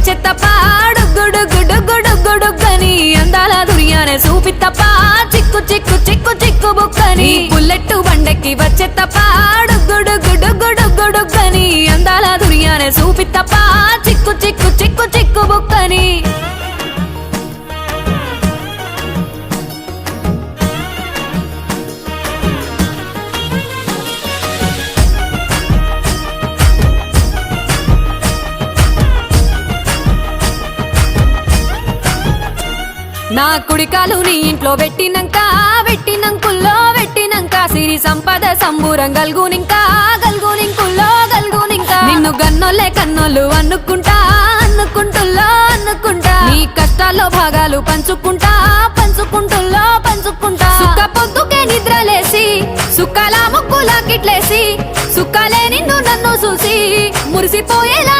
వచ్చే తప్ప డుగ్గుడుగ్గుడుగ్గుడుగ్గుడుగ్గని అందాల దుర్యానే చూపి తప్ప చిక్కు చిక్కు చిక్కు చిక్కు బుక్కని బుల్లెట్టు బండెక్కి వచ్చే తప్ప డుగ్గుడుగ్గుడుగ్గుడుగ్గుడుగ్గని అందాల దుర్యానే చూపి తప్ప చిక్కు చిక్కు చిక్కు చిక్కు బుక్కని నా కుడికాలు నీ ఇంట్లో పెట్టినంకుల్లో పెట్టినంక సిరి సంపద సంబూరం గల్గునింకుల్లో నిన్ను గన్నోళ్ళే కన్నోళ్ళు అనుకుంటా నీ కష్టాల్లో భాగాలు పంచుకుంటా సుక్క పొద్దుకే నిద్రలేసి సుక్కల ముక్కులా కిట్లేసి సుక్కలే నిన్ను నన్ను చూసి మురిసిపోయేలా